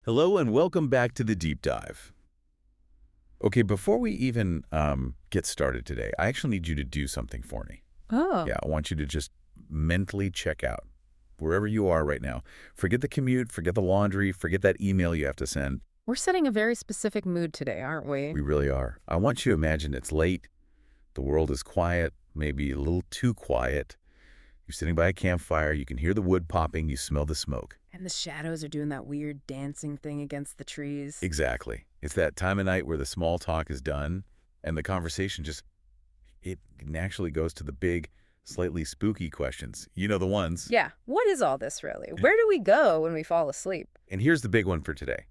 Hello and welcome back to the Deep Dive. Okay, before we even get started today, I actually need you to do something for me. Oh, Yeah, I want you to just mentally check out wherever you are right now. Forget the commute, forget the laundry, forget that email you have to send. we're setting a very specific mood today, aren't we? We really are. I want you to imagine it's late, the world is quiet, maybe a little too quiet. You're sitting by a campfire, you can hear the wood popping, you smell the smoke. And the shadows are doing that weird dancing thing against the trees. Exactly. It's that time of night where the small talk is done and the conversation it naturally goes to the big, slightly spooky questions. You know the ones. Yeah, what is all this really? Where do we go when we fall asleep? And here's the big one for today.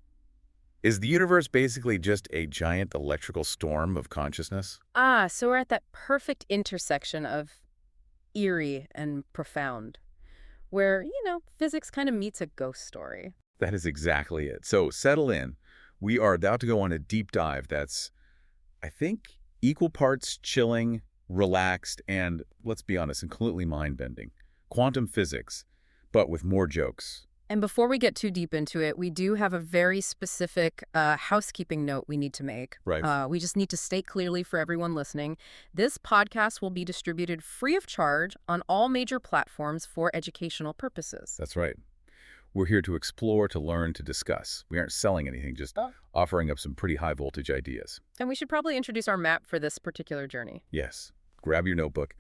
Is the universe basically just a giant electrical storm of consciousness? So we're at that perfect intersection of eerie and profound, where, physics kind of meets a ghost story. That is exactly it. So settle in. We are about to go on a deep dive that's, I think, equal parts chilling, relaxed, and, let's be honest, completely mind-bending. Quantum physics, but with more jokes. And before we get too deep into it, we do have a very specific housekeeping note we need to make. Right. We just need to state clearly for everyone listening, this podcast will be distributed free of charge on all major platforms for educational purposes. That's right. We're here to explore, to learn, to discuss. We aren't selling anything, just offering up some pretty high-voltage ideas. And we should probably introduce our map for this particular journey. Yes. Grab your notebook.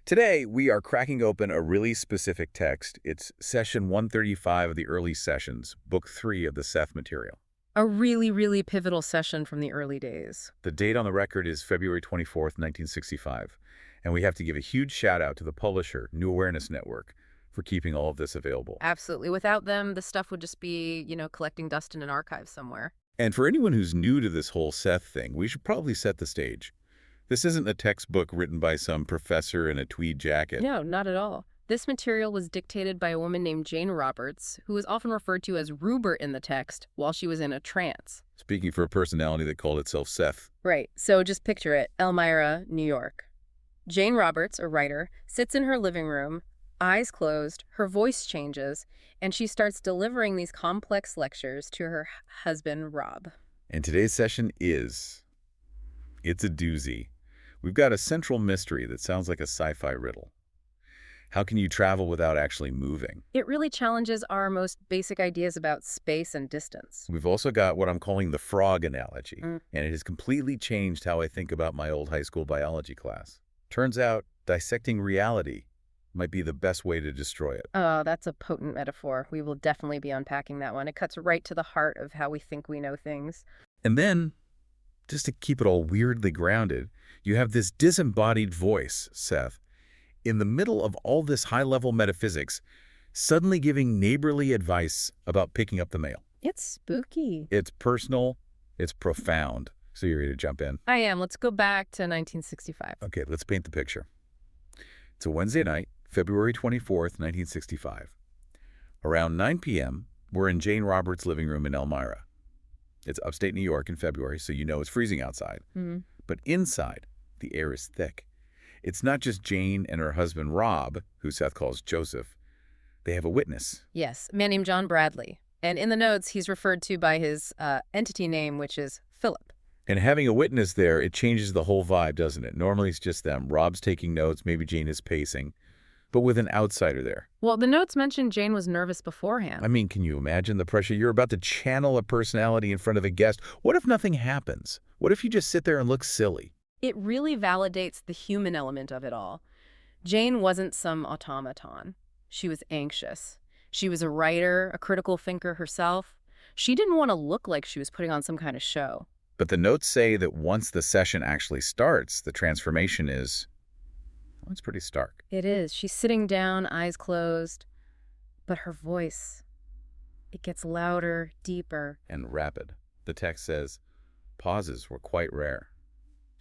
Today, we are cracking open a really specific text. It's session 135 of the early sessions, book 3 of the Seth material. A really, really pivotal session from the early days. The date on the record is February 24th, 1965. And we have to give a huge shout out to the publisher, New Awareness Network, for keeping all of this available. Absolutely. Without them, the stuff would just be, collecting dust in an archive somewhere. And for anyone who's new to this whole Seth thing, we should probably set the stage. This isn't a textbook written by some professor in a tweed jacket. No, not at all. This material was dictated by a woman named Jane Roberts, who is often referred to as Ruburt in the text, while she was in a trance. Speaking for a personality that called itself Seth. Right, so just picture it. Elmira, New York. Jane Roberts, a writer, sits in her living room, eyes closed, her voice changes, and she starts delivering these complex lectures to her husband, Rob. And today's session it's a doozy. We've got a central mystery that sounds like a sci-fi riddle. How can you travel without actually moving? It really challenges our most basic ideas about space and distance. We've also got what I'm calling the frog analogy, and it has completely changed how I think about my old high school biology class. Turns out, dissecting reality might be the best way to destroy it. Oh, that's a potent metaphor. We will definitely be unpacking that one. It cuts right to the heart of how we think we know things. And then, just to keep it all weirdly grounded, you have this disembodied voice, Seth, in the middle of all this high-level metaphysics, suddenly giving neighborly advice about picking up the mail. It's spooky. It's personal, it's profound. So you're ready to jump in? I am. Let's go back to 1965. Okay, let's paint the picture. It's a Wednesday night, February 24th, 1965. Around 9 p.m., we're in Jane Roberts' living room in Elmira. It's upstate New York in February, so you know it's freezing outside. But inside, the air is thick. It's not just Jane and her husband Rob, who Seth calls Joseph. They have a witness. Yes, a man named John Bradley. And in the notes, he's referred to by his entity name, which is Philip. And having a witness there, it changes the whole vibe, doesn't it? Normally it's just them. Rob's taking notes, maybe Jane is pacing. But with an outsider there. Well, the notes mentioned Jane was nervous beforehand. I mean, can you imagine the pressure? You're about to channel a personality in front of a guest. What if nothing happens? What if you just sit there and look silly? It really validates the human element of it all. Jane wasn't some automaton. She was anxious. She was a writer, a critical thinker herself. She didn't want to look like she was putting on some kind of show. But the notes say that once the session actually starts, the transformation is, well, it's pretty stark. It is. She's sitting down, eyes closed. But her voice, it gets louder, deeper. And rapid. The text says, pauses were quite rare.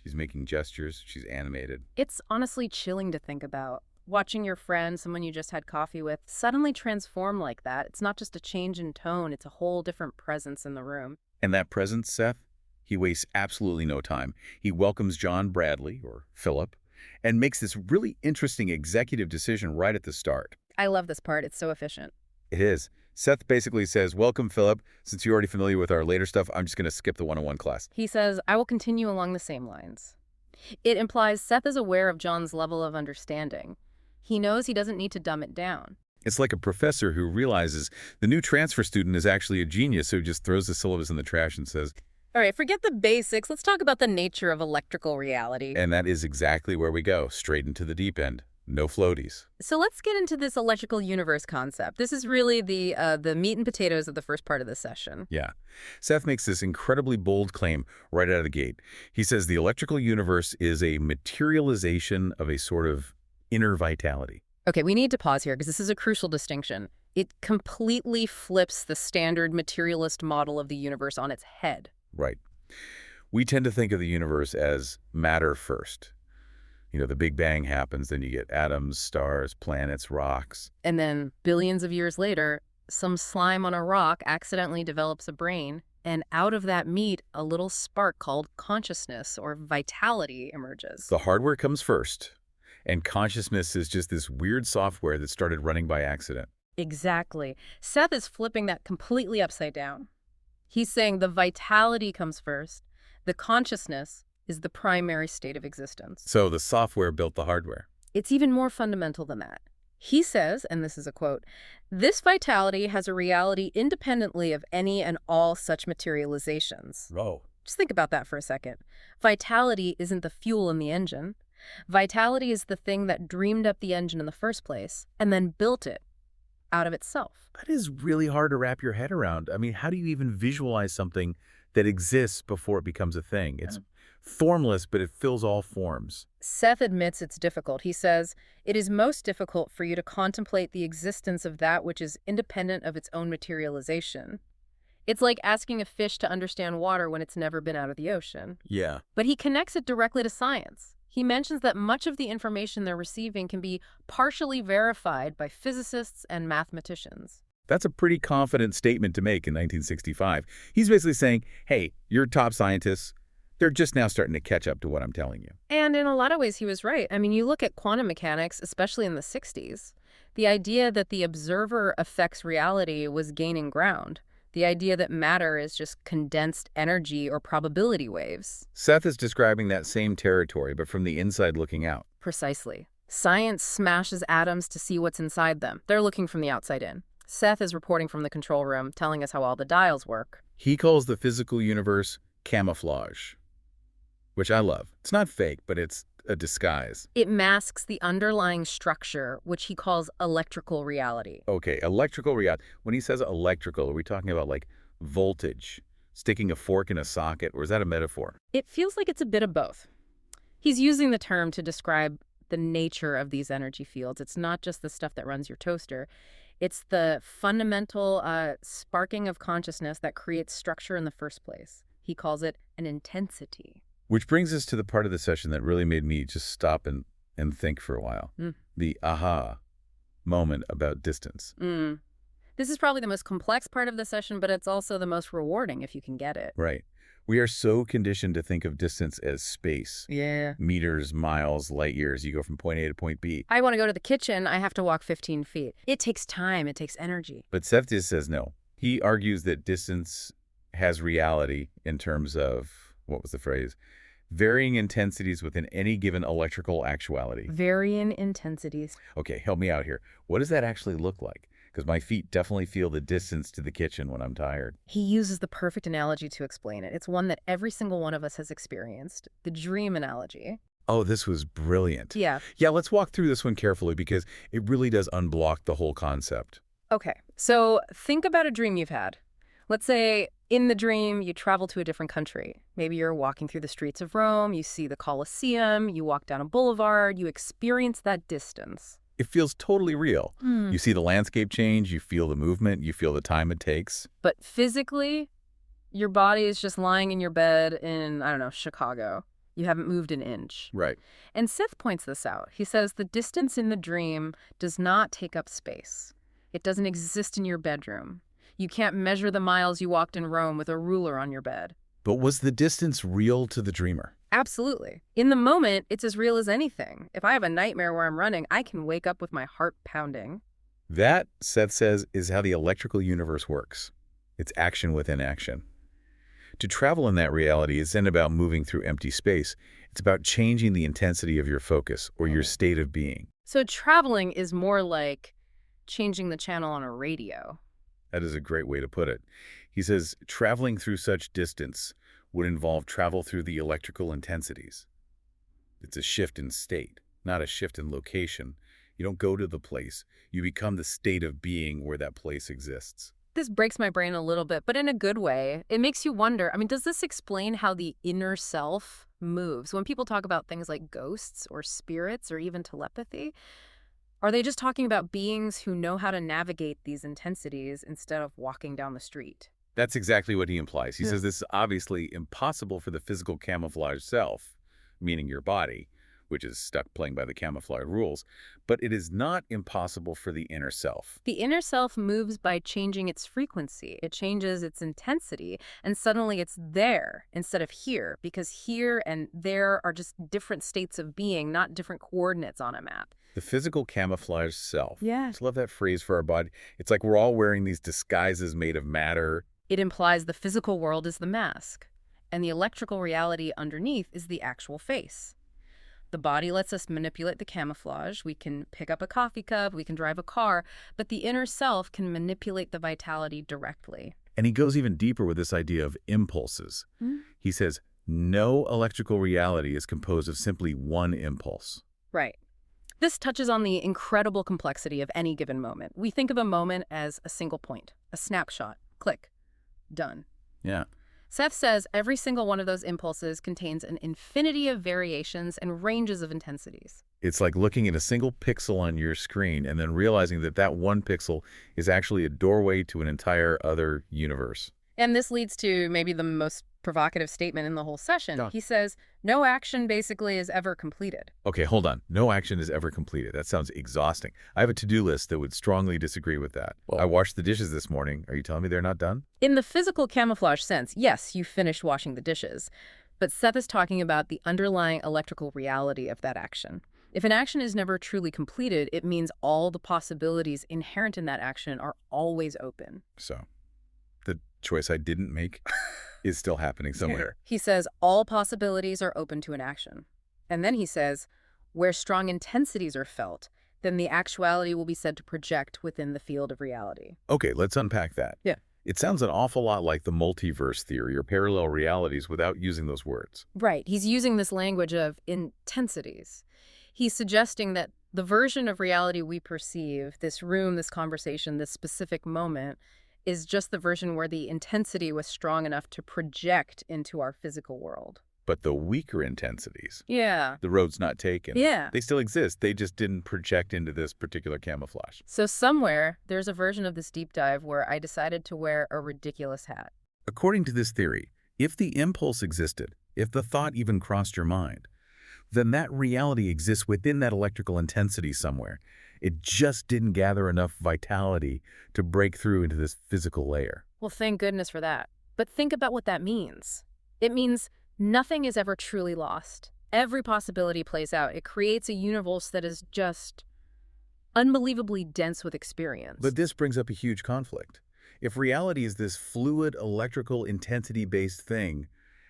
She's making gestures. She's animated. It's honestly chilling to think about. Watching your friend, someone you just had coffee with, suddenly transform like that. It's not just a change in tone. It's a whole different presence in the room. And that presence, Seth, he wastes absolutely no time. He welcomes John Bradley, or Philip, and makes this really interesting executive decision right at the start. I love this part. It's so efficient. It is. Seth basically says, welcome, Philip. Since you're already familiar with our later stuff, I'm just going to skip the 101 class. He says, I will continue along the same lines. It implies Seth is aware of John's level of understanding. He knows he doesn't need to dumb it down. It's like a professor who realizes the new transfer student is actually a genius who just throws the syllabus in the trash and says, All right, forget the basics. Let's talk about the nature of electrical reality. and that is exactly where we go, straight into the deep end. No floaties. So let's get into this electrical universe concept. This is really the meat and potatoes of the first part of the session. Yeah. Seth makes this incredibly bold claim right out of the gate. He says the electrical universe is a materialization of a sort of inner vitality. Okay, we need to pause here because this is a crucial distinction. It completely flips the standard materialist model of the universe on its head. Right. We tend to think of the universe as matter first. You know, the Big Bang happens, then you get atoms, stars, planets, rocks. And then billions of years later, some slime on a rock accidentally develops a brain, and out of that meat, a little spark called consciousness or vitality emerges. The hardware comes first, and consciousness is just this weird software that started running by accident. Exactly. Seth is flipping that completely upside down. He's saying the vitality comes first, the consciousness is the primary state of existence. So the software built the hardware. It's even more fundamental than that. He says, and this is a quote, "This vitality has a reality independently of any and all such materializations." Oh. Just think about that for a second. Vitality isn't the fuel in the engine. Vitality is the thing that dreamed up the engine in the first place and then built it out of itself. That is really hard to wrap your head around. I mean, how do you even visualize something that exists before it becomes a thing? It's formless, but it fills all forms. Seth admits it's difficult. He says, "It is most difficult for you to contemplate the existence of that which is independent of its own materialization. It's like asking a fish to understand water when it's never been out of the ocean." Yeah. But he connects it directly to science. He mentions that much of the information they're receiving can be partially verified by physicists and mathematicians. That's a pretty confident statement to make in 1965. He's basically saying, hey, you're top scientists. They're just now starting to catch up to what I'm telling you. And in a lot of ways, he was right. I mean, you look at quantum mechanics, especially in the 60s, the idea that the observer affects reality was gaining ground. The idea that matter is just condensed energy or probability waves. Seth is describing that same territory, but from the inside looking out. Precisely. Science smashes atoms to see what's inside them. They're looking from the outside in. Seth is reporting from the control room, telling us how all the dials work. He calls the physical universe camouflage, which I love. It's not fake, but it's a disguise. It masks the underlying structure, which he calls electrical reality. Okay, electrical reality. When he says electrical, are we talking about like voltage, sticking a fork in a socket, or is that a metaphor? It feels like it's a bit of both. He's using the term to describe the nature of these energy fields. It's not just the stuff that runs your toaster. It's the fundamental sparking of consciousness that creates structure in the first place. He calls it an intensity. Which brings us to the part of the session that really made me just stop and think for a while. The aha moment about distance. This is probably the most complex part of the session, but it's also the most rewarding if you can get it. Right. We are so conditioned to think of distance as space. Yeah. Meters, miles, light years. You go from point A to point B. I want to go to the kitchen. I have to walk 15 feet. It takes time. It takes energy. But Seth just says no. He argues that distance has reality in terms of, what was the phrase? Varying intensities within any given electrical actuality. Varying intensities. Okay, help me out here. What does that actually look like? Because my feet definitely feel the distance to the kitchen when I'm tired. He uses the perfect analogy to explain it. It's one that every single one of us has experienced. The dream analogy. Oh, this was brilliant. Yeah. Yeah, let's walk through this one carefully because it really does unblock the whole concept. Okay, so think about a dream you've had. Let's say in the dream, you travel to a different country. Maybe you're walking through the streets of Rome, you see the Colosseum, you walk down a boulevard, you experience that distance. It feels totally real. You see the landscape change, you feel the movement, you feel the time it takes. But physically, your body is just lying in your bed in, I don't know, Chicago. You haven't moved an inch. Right. And Seth points this out. He says the distance in the dream does not take up space. It doesn't exist in your bedroom. You can't measure the miles you walked in Rome with a ruler on your bed. But was the distance real to the dreamer? Absolutely. In the moment, it's as real as anything. If I have a nightmare where I'm running, I can wake up with my heart pounding. That, Seth says, is how the electrical universe works. It's action within action. To travel in that reality isn't about moving through empty space. It's about changing the intensity of your focus or your state of being. So traveling is more like changing the channel on a radio. That is a great way to put it. He says traveling through such distance would involve travel through the electrical intensities. It's a shift in state, not a shift in location. You don't go to the place. You become the state of being where that place exists. This breaks my brain a little bit, but in a good way. It makes you wonder, does this explain how the inner self moves? When people talk about things like ghosts or spirits or even telepathy, are they just talking about beings who know how to navigate these intensities instead of walking down the street? That's exactly what he implies. He says this is obviously impossible for the physical camouflage self, meaning your body, which is stuck playing by the camouflage rules, but it is not impossible for the inner self. The inner self moves by changing its frequency. It changes its intensity, and suddenly it's there instead of here, because here and there are just different states of being, not different coordinates on a map. The physical camouflage self. Yeah. I just love that phrase for our body. It's like we're all wearing these disguises made of matter. It implies the physical world is the mask, and the electrical reality underneath is the actual face. The body lets us manipulate the camouflage. We can pick up a coffee cup, we can drive a car, but the inner self can manipulate the vitality directly. And he goes even deeper with this idea of impulses. He says, no electrical reality is composed of simply one impulse. Right. This touches on the incredible complexity of any given moment. We think of a moment as a single point, a snapshot, click, done. Yeah. Seth says every single one of those impulses contains an infinity of variations and ranges of intensities. It's like looking at a single pixel on your screen and then realizing that that one pixel is actually a doorway to an entire other universe. And this leads to maybe the most provocative statement in the whole session. Yeah. He says, no action basically is ever completed. Okay, hold on. No action is ever completed. That sounds exhausting. I have a to-do list that would strongly disagree with that. Well, I washed the dishes this morning. Are you telling me they're not done? In the physical camouflage sense, yes, you finished washing the dishes. But Seth is talking about the underlying electrical reality of that action. If an action is never truly completed, it means all the possibilities inherent in that action are always open. So, the choice I didn't make is still happening somewhere. He says all possibilities are open to an action. And then he says, where strong intensities are felt, then the actuality will be said to project within the field of reality. Okay, let's unpack that. Yeah. It sounds an awful lot like the multiverse theory or parallel realities without using those words. Right. He's using this language of intensities. He's suggesting that the version of reality we perceive, this room, this conversation, this specific moment, is just the version where the intensity was strong enough to project into our physical world. But the weaker intensities, Yeah. the road's not taken. Yeah. They still exist. They just didn't project into this particular camouflage. So somewhere, there's a version of this deep dive where I decided to wear a ridiculous hat. According to this theory, if the impulse existed, if the thought even crossed your mind, then that reality exists within that electrical intensity somewhere. It just didn't gather enough vitality to break through into this physical layer. Well, thank goodness for that. But think about what that means. It means nothing is ever truly lost. Every possibility plays out. It creates a universe that is just unbelievably dense with experience. But this brings up a huge conflict. If reality is this fluid, electrical, intensity-based thing,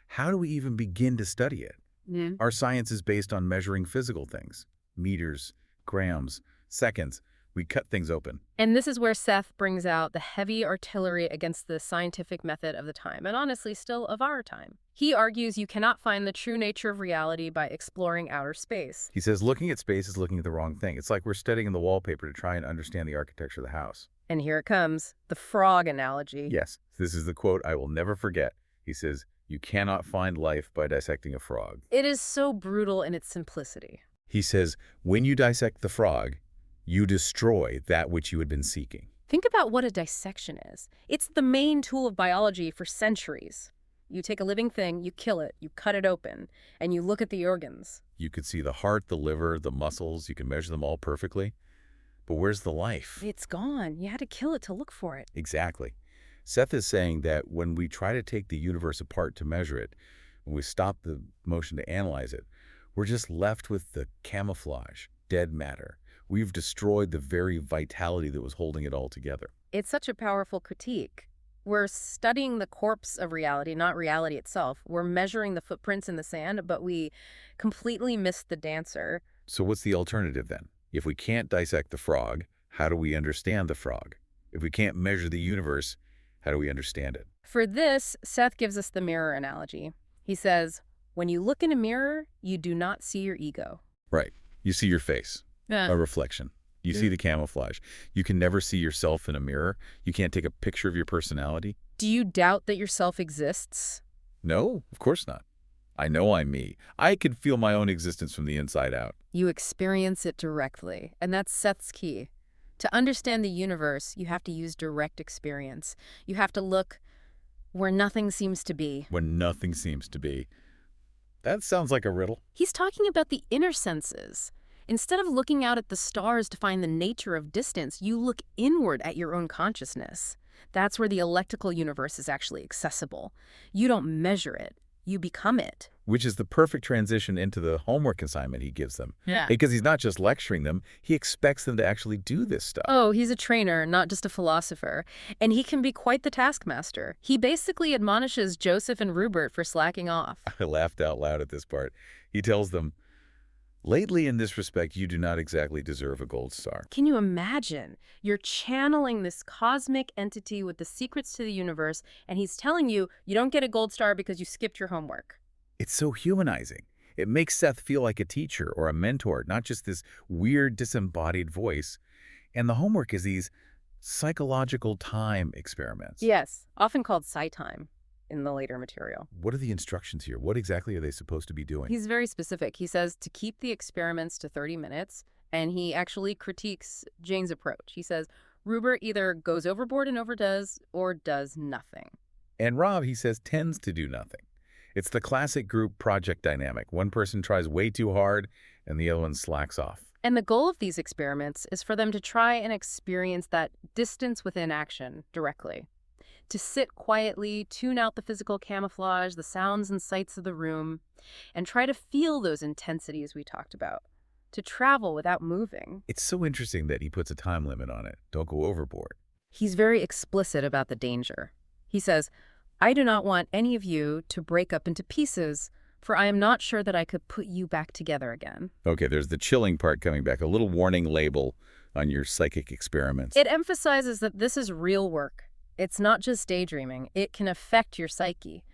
how do we even begin to study it? Yeah. Our science is based on measuring physical things. Meters, grams, seconds. We cut things open. And this is where Seth brings out the heavy artillery against the scientific method of the time, and honestly still of our time. He argues you cannot find the true nature of reality by exploring outer space. He says looking at space is looking at the wrong thing. It's like we're studying the wallpaper to try and understand the architecture of the house. And here it comes, the frog analogy. Yes, this is the quote I will never forget. He says, "You cannot find life by dissecting a frog." It is so brutal in its simplicity. He says, when you dissect the frog, you destroy that which you had been seeking. Think about what a dissection is. It's the main tool of biology for centuries. You take a living thing, you kill it, you cut it open, and you look at the organs. You could see the heart, the liver, the muscles. You can measure them all perfectly. But where's the life? It's gone. You had to kill it to look for it. Exactly. Seth is saying that when we try to take the universe apart to measure it, when we stop the motion to analyze it, we're just left with the camouflage, dead matter. We've destroyed the very vitality that was holding it all together. It's such a powerful critique. We're studying the corpse of reality, not reality itself. We're measuring the footprints in the sand, but we completely missed the dancer. So what's the alternative then? If we can't dissect the frog, how do we understand the frog? If we can't measure the universe, how do we understand it? For this, Seth gives us the mirror analogy. He says, when you look in a mirror, you do not see your ego. Right. You see your face, a reflection. You see the camouflage. You can never see yourself in a mirror. You can't take a picture of your personality. Do you doubt that yourself exists? No, of course not. I know I'm me. I can feel my own existence from the inside out. You experience it directly, and that's Seth's key. To understand the universe, you have to use direct experience. You have to look where nothing seems to be. When nothing seems to be. That sounds like a riddle. He's talking about the inner senses. Instead of looking out at the stars to find the nature of distance, you look inward at your own consciousness. That's where the electrical universe is actually accessible. You don't measure it. You become it. Which is the perfect transition into the homework assignment he gives them. Yeah. Because he's not just lecturing them, he expects them to actually do this stuff. Oh, he's a trainer, not just a philosopher. And he can be quite the taskmaster. He basically admonishes Joseph and Ruburt for slacking off. I laughed out loud at this part. He tells them, lately in this respect, you do not exactly deserve a gold star. Can you imagine? You're channeling this cosmic entity with the secrets to the universe, and he's telling you you don't get a gold star because you skipped your homework. It's so humanizing. It makes Seth feel like a teacher or a mentor, not just this weird disembodied voice. And the homework is these psychological time experiments. Yes, often called psi time in the later material. What are the instructions here? What exactly are they supposed to be doing? He's very specific. He says to keep the experiments to 30 minutes, and he actually critiques Jane's approach. He says Ruburt either goes overboard and overdoes or does nothing. And Rob, he says, tends to do nothing. It's the classic group project dynamic. One person tries way too hard and the other one slacks off. And the goal of these experiments is for them to try and experience that distance within action directly. To sit quietly, tune out the physical camouflage, the sounds and sights of the room, and try to feel those intensities we talked about. To travel without moving. It's so interesting that he puts a time limit on it. Don't go overboard. He's very explicit about the danger. He says, I do not want any of you to break up into pieces, for I am not sure that I could put you back together again. Okay, there's the chilling part coming back, a little warning label on your psychic experiments. It emphasizes that this is real work. It's not just daydreaming. It can affect your psyche.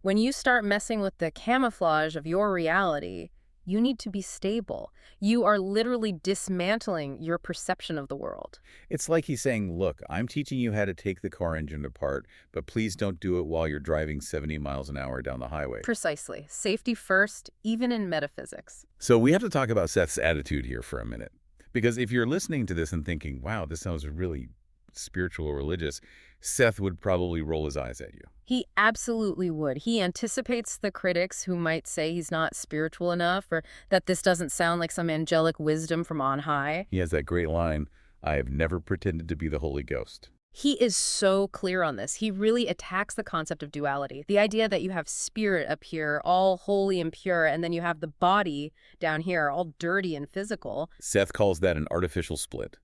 When you start messing with the camouflage of your reality, you need to be stable. You are literally dismantling your perception of the world. It's like he's saying, look, I'm teaching you how to take the car engine apart, but please don't do it while you're driving 70 miles an hour down the highway. Precisely. Safety first, even in metaphysics. So we have to talk about Seth's attitude here for a minute. Because if you're listening to this and thinking, wow, this sounds really spiritual or religious, Seth would probably roll his eyes at you. He absolutely would. He anticipates the critics who might say he's not spiritual enough or that this doesn't sound like some angelic wisdom from on high. He has that great line, I have never pretended to be the Holy Ghost. He is so clear on this. He really attacks the concept of duality. The idea that you have spirit up here, all holy and pure, and then you have the body down here, all dirty and physical. Seth calls that an artificial split.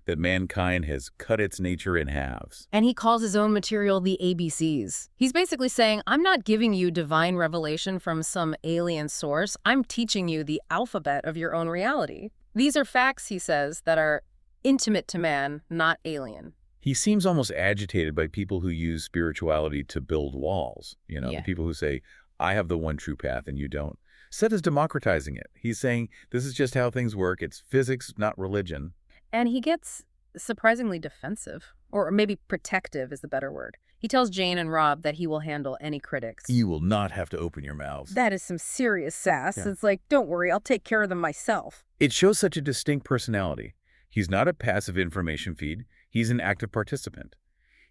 That mankind has cut its nature in halves. And he calls his own material the ABCs. He's basically saying, I'm not giving you divine revelation from some alien source. I'm teaching you the alphabet of your own reality. These are facts, he says, that are intimate to man, not alien. He seems almost agitated by people who use spirituality to build walls. You know, the people who say, I have the one true path and you don't. Seth is democratizing it. He's saying, this is just how things work. It's physics, not religion. And he gets surprisingly defensive, or maybe protective is the better word. He tells Jane and Rob that he will handle any critics. You will not have to open your mouths. That is some serious sass. Yeah. It's like, don't worry, I'll take care of them myself. It shows such a distinct personality. He's not a passive information feed. He's an active participant.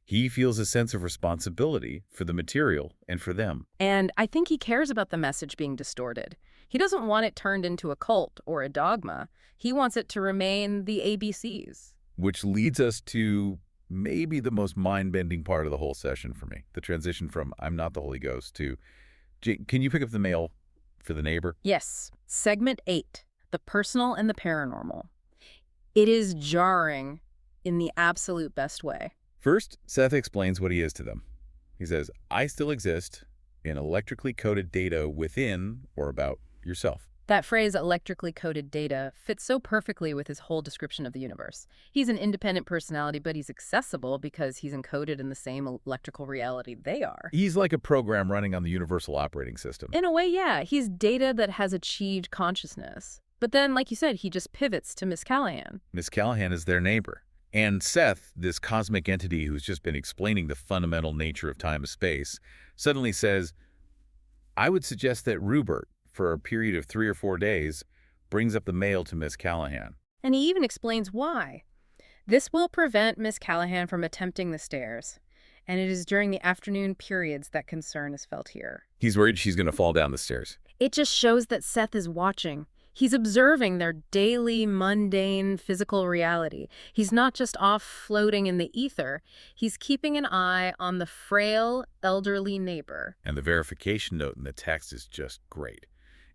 He feels a sense of responsibility for the material and for them. And I think he cares about the message being distorted. He doesn't want it turned into a cult or a dogma. He wants it to remain the ABCs. Which leads us to maybe the most mind-bending part of the whole session for me, the transition from I'm not the Holy Ghost to, can you pick up the mail for the neighbor? Yes. Segment 8, the personal and the paranormal. It is jarring in the absolute best way. First, Seth explains what he is to them. He says, I still exist in electrically coded data within or about yourself. That phrase, electrically coded data, fits so perfectly with his whole description of the universe. He's an independent personality, but he's accessible because he's encoded in the same electrical reality they are. He's like a program running on the universal operating system. In a way, yeah. He's data that has achieved consciousness. But then, like you said, he just pivots to Miss Callahan. Miss Callahan is their neighbor. And Seth, this cosmic entity who's just been explaining the fundamental nature of time and space, suddenly says, I would suggest that Ruburt, for a period of 3 or 4 days, brings up the mail to Miss Callahan. And he even explains why. This will prevent Miss Callahan from attempting the stairs. And it is during the afternoon periods that concern is felt here. He's worried she's going to fall down the stairs. It just shows that Seth is watching. He's observing their daily, mundane, physical reality. He's not just off floating in the ether. He's keeping an eye on the frail, elderly neighbor. And the verification note in the text is just great.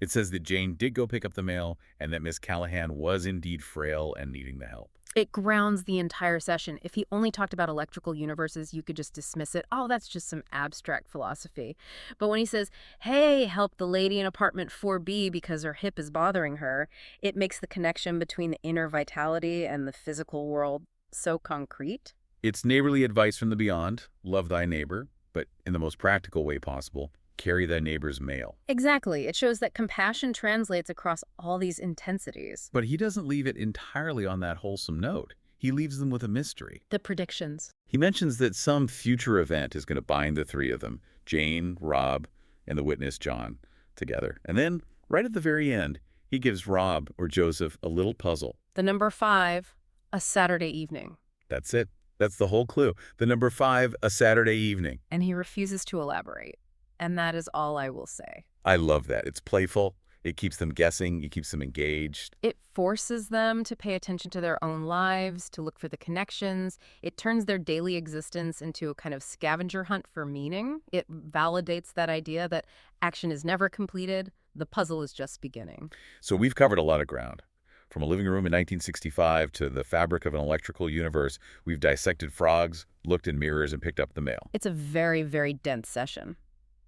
It says that Jane did go pick up the mail and that Miss Callahan was indeed frail and needing the help. It grounds the entire session. If he only talked about electrical universes, you could just dismiss it. Oh, that's just some abstract philosophy. But when he says, hey, help the lady in apartment 4B because her hip is bothering her, it makes the connection between the inner vitality and the physical world so concrete. It's neighborly advice from the beyond. Love thy neighbor, but in the most practical way possible. Carry thy neighbor's mail. Exactly. It shows that compassion translates across all these intensities. But he doesn't leave it entirely on that wholesome note. He leaves them with a mystery. The predictions. He mentions that some future event is going to bind the three of them, Jane, Rob, and the witness, John, together. And then, right at the very end, he gives Rob, or Joseph, a little puzzle. The number 5, a Saturday evening. That's it. That's the whole clue. The number 5, a Saturday evening. And he refuses to elaborate. And that is all I will say. I love that. It's playful. It keeps them guessing. It keeps them engaged. It forces them to pay attention to their own lives, to look for the connections. It turns their daily existence into a kind of scavenger hunt for meaning. It validates that idea that action is never completed. The puzzle is just beginning. So we've covered a lot of ground. From a living room in 1965 to the fabric of an electrical universe, we've dissected frogs, looked in mirrors, and picked up the mail. It's a very, very dense session.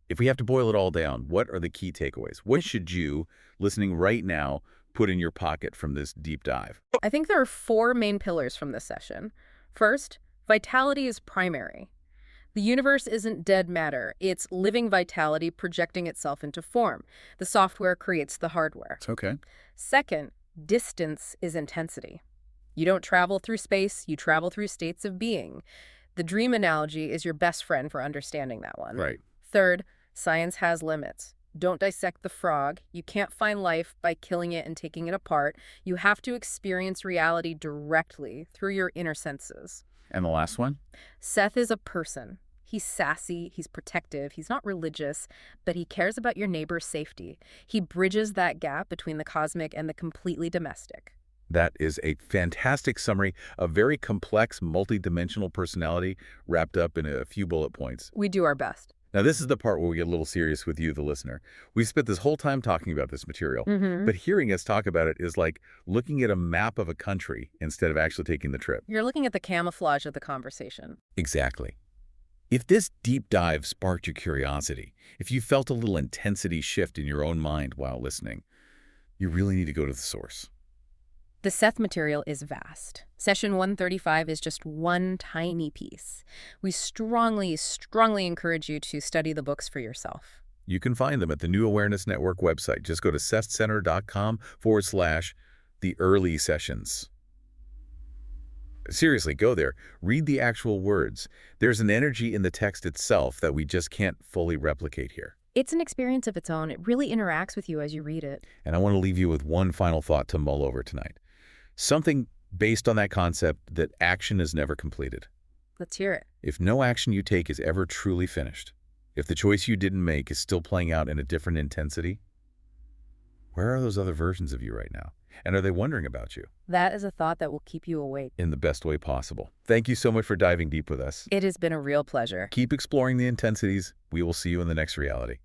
If we have to boil it all down, what are the key takeaways? What should you, listening right now, put in your pocket from this deep dive? I think there are 4 main pillars from this session. First, vitality is primary. The universe isn't dead matter. It's living vitality projecting itself into form. The software creates the hardware. It's okay. Second, distance is intensity. You don't travel through space, you travel through states of being. The dream analogy is your best friend for understanding that one. Right. Third, science has limits. Don't dissect the frog. You can't find life by killing it and taking it apart. You have to experience reality directly through your inner senses. And the last one? Seth is a person. He's sassy, he's protective, he's not religious, but he cares about your neighbor's safety. He bridges that gap between the cosmic and the completely domestic. That is a fantastic summary, a very complex, multi-dimensional personality wrapped up in a few bullet points. We do our best. Now, this is the part where we get a little serious with you, the listener. We've spent this whole time talking about this material, but hearing us talk about it is like looking at a map of a country instead of actually taking the trip. You're looking at the camouflage of the conversation. Exactly. If this deep dive sparked your curiosity, if you felt a little intensity shift in your own mind while listening, you really need to go to the source. The Seth material is vast. Session 135 is just one tiny piece. We strongly, strongly encourage you to study the books for yourself. You can find them at the New Awareness Network website. Just go to sethcenter.com/the early sessions. Seriously, go there. Read the actual words. There's an energy in the text itself that we just can't fully replicate here. It's an experience of its own. It really interacts with you as you read it. And I want to leave you with one final thought to mull over tonight. Something based on that concept that action is never completed. Let's hear it. If no action you take is ever truly finished, if the choice you didn't make is still playing out in a different intensity, where are those other versions of you right now? And are they wondering about you? That is a thought that will keep you awake. In the best way possible. Thank you so much for diving deep with us. It has been a real pleasure. Keep exploring the intensities. We will see you in the next reality.